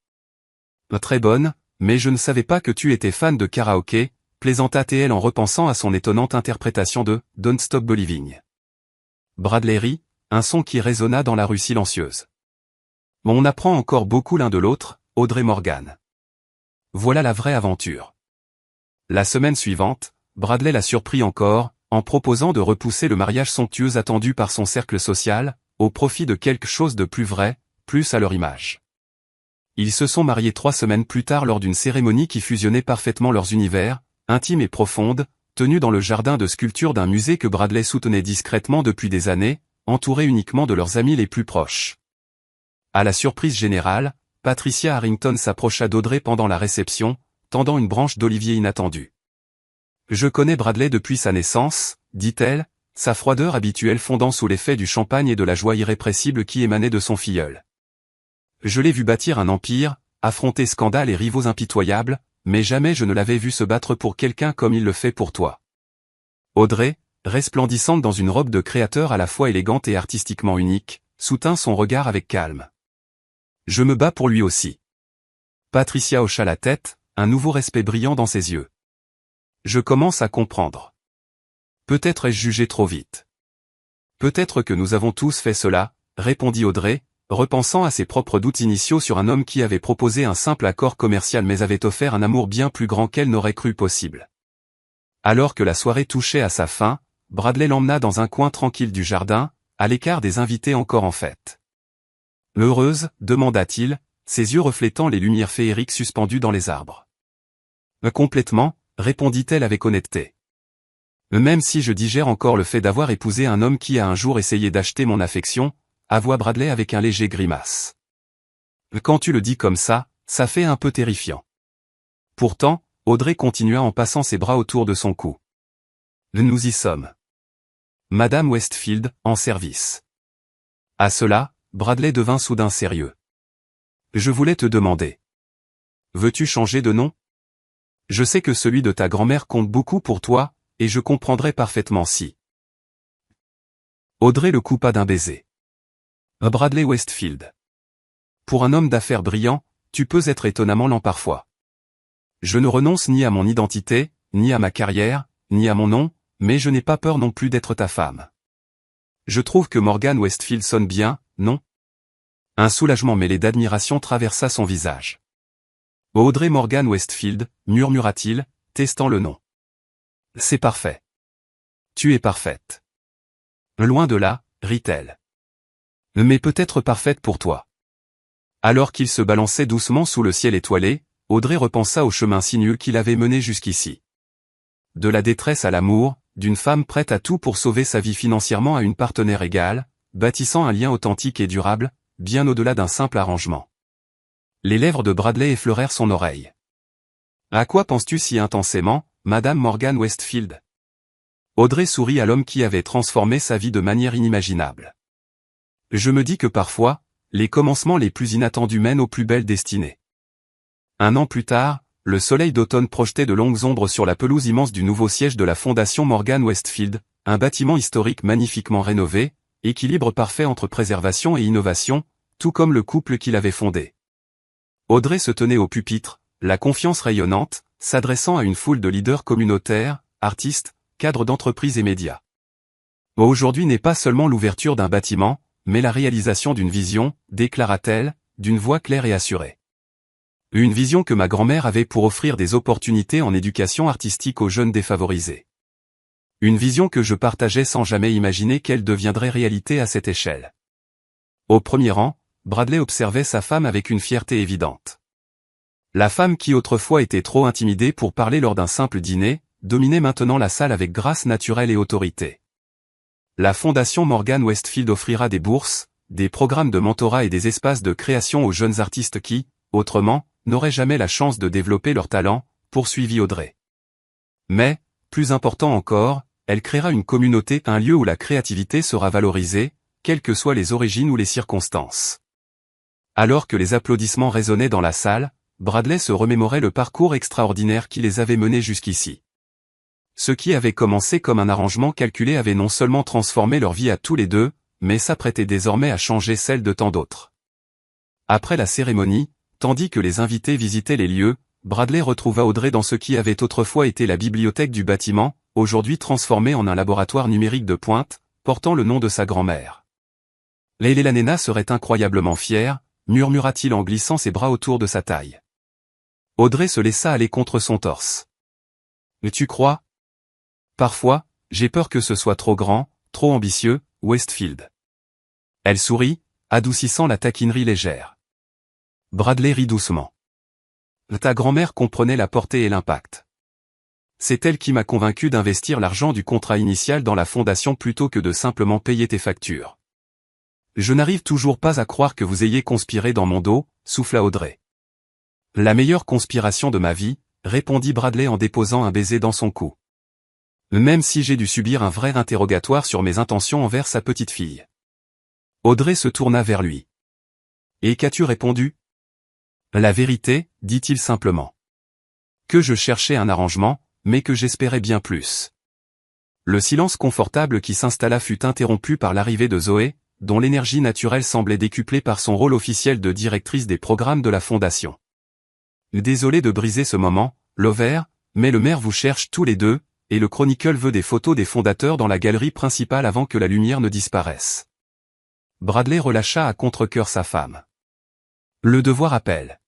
« Très bonne, mais je ne savais pas que tu étais fan de karaoké, » plaisanta-t-elle en repensant à son étonnante interprétation de « Don't Stop Believing ». Bradley rit, un son qui résonna dans la rue silencieuse. « On apprend encore beaucoup l'un de l'autre, Audrey Morgan. » Voilà la vraie aventure. La semaine suivante, Bradley la surprit encore, en proposant de repousser le mariage somptueux attendu par son cercle social, au profit de quelque chose de plus vrai, plus à leur image. Ils se sont mariés 3 semaines plus tard lors d'une cérémonie qui fusionnait parfaitement leurs univers, intime et profonde, tenue dans le jardin de sculpture d'un musée que Bradley soutenait discrètement depuis des années, entouré uniquement de leurs amis les plus proches. À la surprise générale, Patricia Harrington s'approcha d'Audrey pendant la réception, tendant une branche d'olivier inattendue. « Je connais Bradley depuis sa naissance, » dit-elle, sa froideur habituelle fondant sous l'effet du champagne et de la joie irrépressible qui émanait de son filleul. « Je l'ai vu bâtir un empire, affronter scandales et rivaux impitoyables, mais jamais je ne l'avais vu se battre pour quelqu'un comme il le fait pour toi. » Audrey, resplendissante dans une robe de créateur à la fois élégante et artistiquement unique, soutint son regard avec calme. « Je me bats pour lui aussi. Patricia hocha la tête, un nouveau respect brillant dans ses yeux. Je commence à comprendre. Peut-être ai-je jugé trop vite. Peut-être que nous avons tous fait cela, répondit Audrey, repensant à ses propres doutes initiaux sur un homme qui avait proposé un simple accord commercial mais avait offert un amour bien plus grand qu'elle n'aurait cru possible. Alors que la soirée touchait à sa fin, Bradley l'emmena dans un coin tranquille du jardin, à l'écart des invités encore en fête. « Heureuse ?» demanda-t-il, ses yeux reflétant les lumières féeriques suspendues dans les arbres. « Complètement », répondit-elle avec honnêteté. « Même si je digère encore le fait d'avoir épousé un homme qui a un jour essayé d'acheter mon affection », avoua Bradley avec un léger grimace. « Quand tu le dis comme ça fait un peu terrifiant. » Pourtant, Audrey continua en passant ses bras autour de son cou. « Nous y sommes. Madame Westfield, en service. » À cela, Bradley devint soudain sérieux. « Je voulais te demander. Veux-tu changer de nom? Je sais que celui de ta grand-mère compte beaucoup pour toi, et je comprendrais parfaitement si. » Audrey le coupa d'un baiser. « Bradley Westfield. Pour un homme d'affaires brillant, tu peux être étonnamment lent parfois. Je ne renonce ni à mon identité, ni à ma carrière, ni à mon nom, mais je n'ai pas peur non plus d'être ta femme. Je trouve que Morgan Westfield sonne bien, non? » Un soulagement mêlé d'admiration traversa son visage. « Audrey Morgan Westfield, murmura-t-il, testant le nom. C'est parfait. Tu es parfaite. Loin de là, rit-elle. Mais peut-être parfaite pour toi. » Alors qu'il se balançait doucement sous le ciel étoilé, Audrey repensa au chemin sinueux qu'il avait mené jusqu'ici. De la détresse à l'amour, d'une femme prête à tout pour sauver sa vie financièrement à une partenaire égale, bâtissant un lien authentique et durable, bien au-delà d'un simple arrangement. Les lèvres de Bradley effleurèrent son oreille. « À quoi penses-tu si intensément, Madame Morgan Westfield ?» Audrey sourit à l'homme qui avait transformé sa vie de manière inimaginable. « Je me dis que parfois, les commencements les plus inattendus mènent aux plus belles destinées. » Un an plus tard, le soleil d'automne projetait de longues ombres sur la pelouse immense du nouveau siège de la Fondation Morgan Westfield, un bâtiment historique magnifiquement rénové, équilibre parfait entre préservation et innovation, tout comme le couple qui l'avait fondé. Audrey se tenait au pupitre, la confiance rayonnante, s'adressant à une foule de leaders communautaires, artistes, cadres d'entreprises et médias. Aujourd'hui n'est pas seulement l'ouverture d'un bâtiment, mais la réalisation d'une vision, déclara-t-elle, d'une voix claire et assurée. Une vision que ma grand-mère avait pour offrir des opportunités en éducation artistique aux jeunes défavorisés. Une vision que je partageais sans jamais imaginer qu'elle deviendrait réalité à cette échelle. Au premier rang, Bradley observait sa femme avec une fierté évidente. La femme qui autrefois était trop intimidée pour parler lors d'un simple dîner, dominait maintenant la salle avec grâce naturelle et autorité. La Fondation Morgan Westfield offrira des bourses, des programmes de mentorat et des espaces de création aux jeunes artistes qui, autrement, n'auraient jamais la chance de développer leur talent, poursuivit Audrey. Mais, plus important encore, elle créera une communauté, un lieu où la créativité sera valorisée, quelles que soient les origines ou les circonstances. Alors que les applaudissements résonnaient dans la salle, Bradley se remémorait le parcours extraordinaire qui les avait menés jusqu'ici. Ce qui avait commencé comme un arrangement calculé avait non seulement transformé leur vie à tous les deux, mais s'apprêtait désormais à changer celle de tant d'autres. Après la cérémonie, tandis que les invités visitaient les lieux, Bradley retrouva Audrey dans ce qui avait autrefois été la bibliothèque du bâtiment, aujourd'hui transformée en un laboratoire numérique de pointe, portant le nom de sa grand-mère. Leila Nena serait incroyablement fière, murmura-t-il en glissant ses bras autour de sa taille. Audrey se laissa aller contre son torse. « Tu crois ? Parfois, j'ai peur que ce soit trop grand, trop ambitieux, Westfield. » Elle sourit, adoucissant la taquinerie légère. Bradley rit doucement. « Ta grand-mère comprenait la portée et l'impact. C'est elle qui m'a convaincu d'investir l'argent du contrat initial dans la fondation plutôt que de simplement payer tes factures. Je n'arrive toujours pas à croire que vous ayez conspiré dans mon dos, souffla Audrey. La meilleure conspiration de ma vie, répondit Bradley en déposant un baiser dans son cou. Même si j'ai dû subir un vrai interrogatoire sur mes intentions envers sa petite fille. Audrey se tourna vers lui. Et qu'as-tu répondu? La vérité, dit-il simplement. Que je cherchais un arrangement, mais que j'espérais bien plus. Le silence confortable qui s'installa fut interrompu par l'arrivée de Zoé, dont l'énergie naturelle semblait décuplée par son rôle officiel de directrice des programmes de la Fondation. Désolé de briser ce moment, Lover, mais le maire vous cherche tous les deux, et le Chronicle veut des photos des fondateurs dans la galerie principale avant que la lumière ne disparaisse. Bradley relâcha à contre-cœur sa femme. Le devoir appelle.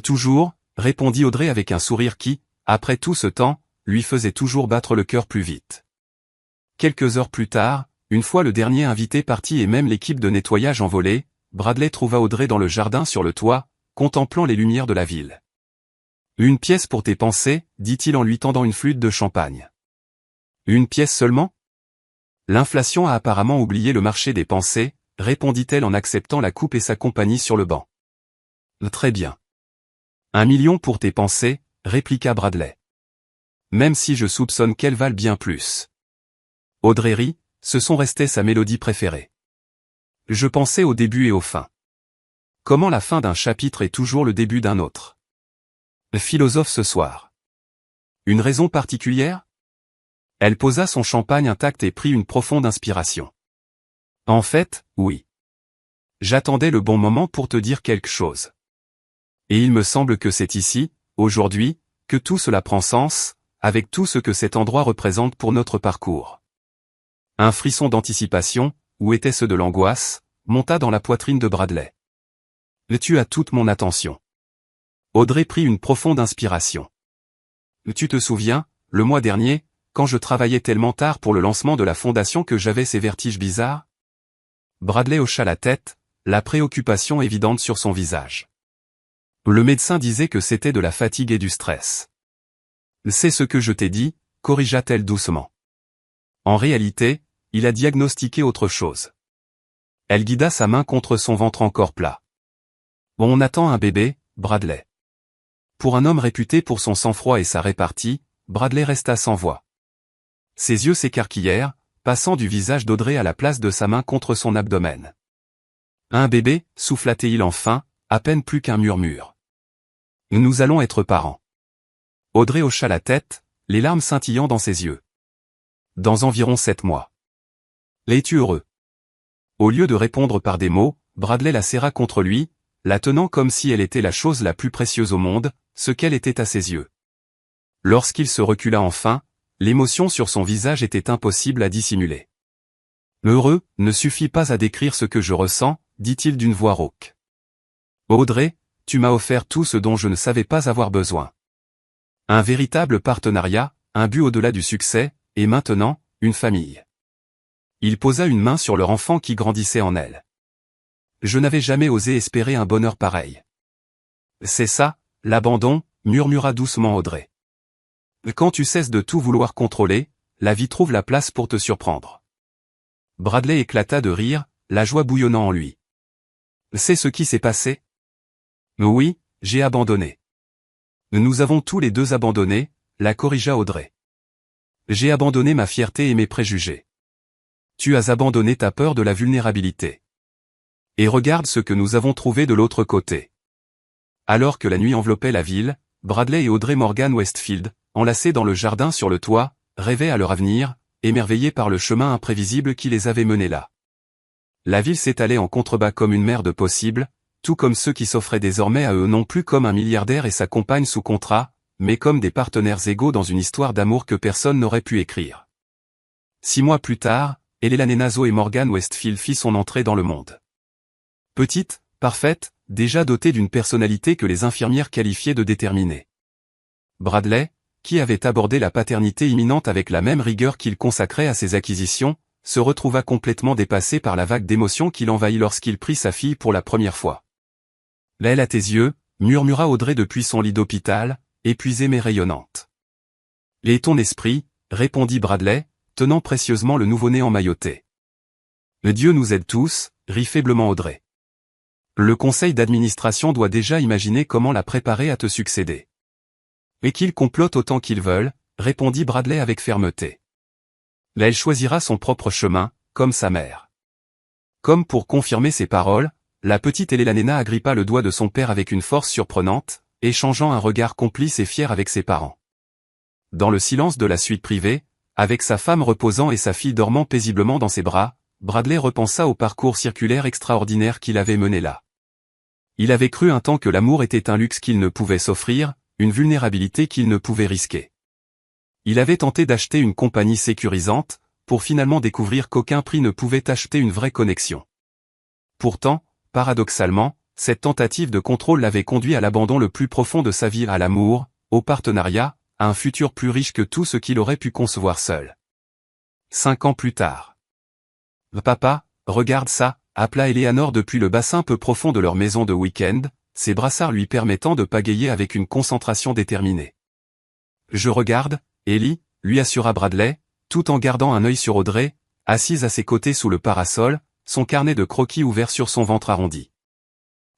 Toujours, répondit Audrey avec un sourire qui, après tout ce temps, lui faisait toujours battre le cœur plus vite. Quelques heures plus tard, une fois le dernier invité parti et même l'équipe de nettoyage envolée, Bradley trouva Audrey dans le jardin sur le toit, contemplant les lumières de la ville. « Une pièce pour tes pensées » dit-il en lui tendant une flûte de champagne. « Une pièce seulement ?» L'inflation a apparemment oublié le marché des pensées, répondit-elle en acceptant la coupe et sa compagnie sur le banc. « Très bien. 1 million pour tes pensées, répliqua Bradley. Même si je soupçonne qu'elles valent bien plus. Audrey rit, ce sont restés sa mélodie préférée. Je pensais au début et au fin. Comment la fin d'un chapitre est toujours le début d'un autre. Philosophe ce soir. Une raison particulière? Elle posa son champagne intact et prit une profonde inspiration. En fait, oui. J'attendais le bon moment pour te dire quelque chose. Et il me semble que c'est ici, aujourd'hui, que tout cela prend sens, avec tout ce que cet endroit représente pour notre parcours. Un frisson d'anticipation, ou était-ce de l'angoisse, monta dans la poitrine de Bradley. Tu as toute mon attention. Audrey prit une profonde inspiration. Tu te souviens, le mois dernier, quand je travaillais tellement tard pour le lancement de la fondation que j'avais ces vertiges bizarres? Bradley hocha la tête, la préoccupation évidente sur son visage. Le médecin disait que c'était de la fatigue et du stress. C'est ce que je t'ai dit, corrigea-t-elle doucement. En réalité, il a diagnostiqué autre chose. Elle guida sa main contre son ventre encore plat. On attend un bébé, Bradley. Pour un homme réputé pour son sang-froid et sa répartie, Bradley resta sans voix. Ses yeux s'écarquillèrent, passant du visage d'Audrey à la place de sa main contre son abdomen. Un bébé, souffla-t-il enfin, à peine plus qu'un murmure. Nous allons être parents. Audrey hocha la tête, les larmes scintillant dans ses yeux. Dans environ 7 mois. Es-tu heureux? Au lieu de répondre par des mots, Bradley la serra contre lui, la tenant comme si elle était la chose la plus précieuse au monde, ce qu'elle était à ses yeux. Lorsqu'il se recula enfin, l'émotion sur son visage était impossible à dissimuler. Heureux ne suffit pas à décrire ce que je ressens, dit-il d'une voix rauque. Audrey, tu m'as offert tout ce dont je ne savais pas avoir besoin. Un véritable partenariat, un but au-delà du succès, et maintenant, une famille. Il posa une main sur leur enfant qui grandissait en elle. Je n'avais jamais osé espérer un bonheur pareil. C'est ça, l'abandon, murmura doucement Audrey. Quand tu cesses de tout vouloir contrôler, la vie trouve la place pour te surprendre. Bradley éclata de rire, la joie bouillonnant en lui. C'est ce qui s'est passé? Oui, j'ai abandonné. Nous avons tous les deux abandonné, la corrigea Audrey. J'ai abandonné ma fierté et mes préjugés. Tu as abandonné ta peur de la vulnérabilité. Et regarde ce que nous avons trouvé de l'autre côté. Alors que la nuit enveloppait la ville, Bradley et Audrey Morgan Westfield, enlacés dans le jardin sur le toit, rêvaient à leur avenir, émerveillés par le chemin imprévisible qui les avait menés là. La ville s'étalait en contrebas comme une mer de possibles, tout comme ceux qui s'offraient désormais à eux non plus comme un milliardaire et sa compagne sous contrat, mais comme des partenaires égaux dans une histoire d'amour que personne n'aurait pu écrire. 6 mois plus tard, Elena Nazo et Morgan Westfield fit son entrée dans le monde. Petite, parfaite, déjà dotée d'une personnalité que les infirmières qualifiaient de déterminée. Bradley, qui avait abordé la paternité imminente avec la même rigueur qu'il consacrait à ses acquisitions, se retrouva complètement dépassé par la vague d'émotions qui l'envahit lorsqu'il prit sa fille pour la première fois. « Elle à tes yeux », murmura Audrey depuis son lit d'hôpital, épuisée mais rayonnante. « Et ton esprit », répondit Bradley, tenant précieusement le nouveau-né emmailloté. « Dieu nous aide tous », rit faiblement Audrey. Le conseil d'administration doit déjà imaginer comment la préparer à te succéder. Et qu'ils complotent autant qu'ils veulent, répondit Bradley avec fermeté. Elle choisira son propre chemin, comme sa mère. Comme pour confirmer ses paroles, la petite Elena agrippa le doigt de son père avec une force surprenante, échangeant un regard complice et fier avec ses parents. Dans le silence de la suite privée, avec sa femme reposant et sa fille dormant paisiblement dans ses bras, Bradley repensa au parcours circulaire extraordinaire qu'il avait mené là. Il avait cru un temps que l'amour était un luxe qu'il ne pouvait s'offrir, une vulnérabilité qu'il ne pouvait risquer. Il avait tenté d'acheter une compagnie sécurisante, pour finalement découvrir qu'aucun prix ne pouvait acheter une vraie connexion. Pourtant, paradoxalement, cette tentative de contrôle l'avait conduit à l'abandon le plus profond de sa vie, à l'amour, au partenariat, à un futur plus riche que tout ce qu'il aurait pu concevoir seul. 5 ans plus tard. Papa, regarde ça, appela Eleanor depuis le bassin peu profond de leur maison de week-end, ses brassards lui permettant de pagayer avec une concentration déterminée. Je regarde, Ellie, lui assura Bradley, tout en gardant un œil sur Audrey, assise à ses côtés sous le parasol, son carnet de croquis ouvert sur son ventre arrondi.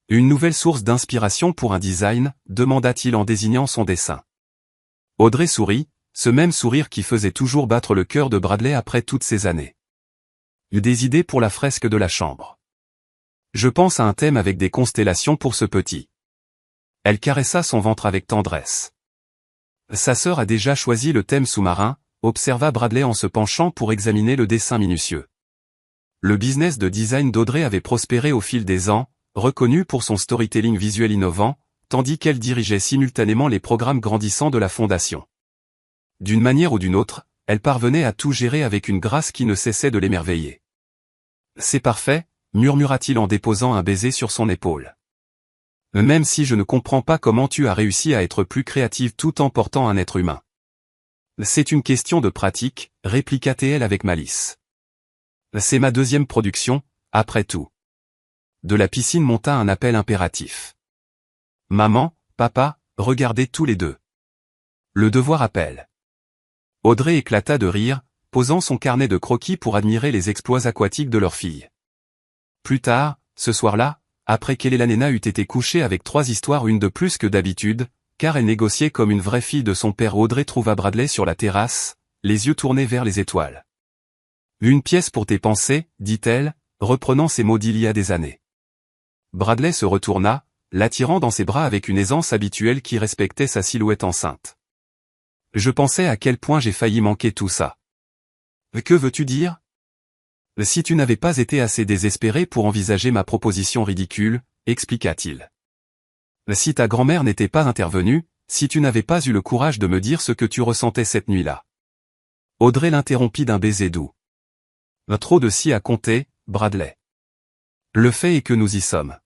Une nouvelle source d'inspiration pour un design, demanda-t-il en désignant son dessin. Audrey sourit, ce même sourire qui faisait toujours battre le cœur de Bradley après toutes ces années. Des idées pour la fresque de la chambre. Je pense à un thème avec des constellations pour ce petit. Elle caressa son ventre avec tendresse. Sa sœur a déjà choisi le thème sous-marin, observa Bradley en se penchant pour examiner le dessin minutieux. Le business de design d'Audrey avait prospéré au fil des ans, reconnu pour son storytelling visuel innovant, tandis qu'elle dirigeait simultanément les programmes grandissants de la fondation. D'une manière ou d'une autre, elle parvenait à tout gérer avec une grâce qui ne cessait de l'émerveiller. « C'est parfait », murmura-t-il en déposant un baiser sur son épaule. « Même si je ne comprends pas comment tu as réussi à être plus créative tout en portant un être humain. »« C'est une question de pratique, » répliqua TL avec malice. « C'est ma deuxième production, après tout. » De la piscine monta un appel impératif. « Maman, papa, regardez tous les deux. » Le devoir appelle. Audrey éclata de rire, posant son carnet de croquis pour admirer les exploits aquatiques de leur fille. Plus tard, ce soir-là, après qu'Eleanor eût été couchée avec 3 histoires, une de plus que d'habitude, car elle négociait comme une vraie fille de son père, Audrey trouva Bradley sur la terrasse, les yeux tournés vers les étoiles. « Une pièce pour tes pensées, dit-elle, reprenant ses mots d'il y a des années. Bradley se retourna, l'attirant dans ses bras avec une aisance habituelle qui respectait sa silhouette enceinte. « Je pensais à quel point j'ai failli manquer tout ça. »« Que veux-tu dire ? » ?»« Si tu n'avais pas été assez désespéré pour envisager ma proposition ridicule, expliqua-t-il. Si ta grand-mère n'était pas intervenue, si tu n'avais pas eu le courage de me dire ce que tu ressentais cette nuit-là. » Audrey l'interrompit d'un baiser doux. « Trop de si à compter, Bradley. Le fait est que nous y sommes. »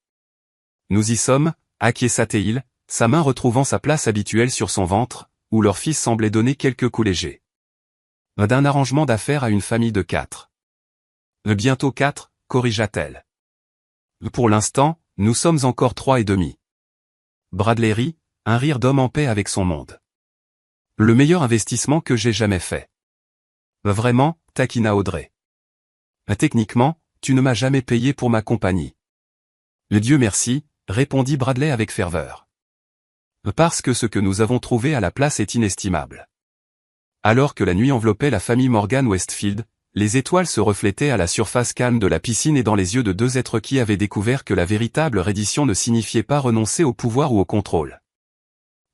« Nous y sommes, » acquiesça-t-il, sa main retrouvant sa place habituelle sur son ventre, où leur fils semblait donner quelques coups légers. « D'un arrangement d'affaires à une famille de 4. »« Bientôt 4, corrigea-t-elle. « Pour l'instant, nous sommes encore 3 et demi. » Bradley rit, un rire d'homme en paix avec son monde. « Le meilleur investissement que j'ai jamais fait. »« Vraiment, » taquina Audrey. « Techniquement, tu ne m'as jamais payé pour ma compagnie. »« Dieu merci, » répondit Bradley avec ferveur. « Parce que ce que nous avons trouvé à la place est inestimable. » Alors que la nuit enveloppait la famille Morgan Westfield, les étoiles se reflétaient à la surface calme de la piscine et dans les yeux de 2 êtres qui avaient découvert que la véritable reddition ne signifiait pas renoncer au pouvoir ou au contrôle.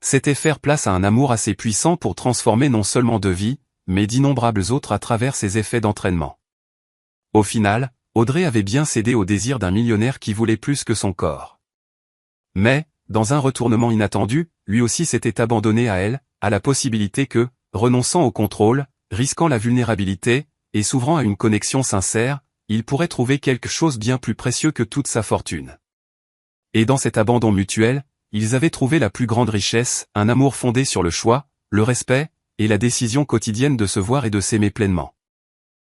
C'était faire place à un amour assez puissant pour transformer non seulement 2 vies, mais d'innombrables autres à travers ses effets d'entraînement. Au final, Audrey avait bien cédé au désir d'un millionnaire qui voulait plus que son corps. Mais, dans un retournement inattendu, lui aussi s'était abandonné à elle, à la possibilité que, renonçant au contrôle, risquant la vulnérabilité, et s'ouvrant à une connexion sincère, il pourrait trouver quelque chose bien plus précieux que toute sa fortune. Et dans cet abandon mutuel, ils avaient trouvé la plus grande richesse, un amour fondé sur le choix, le respect, et la décision quotidienne de se voir et de s'aimer pleinement.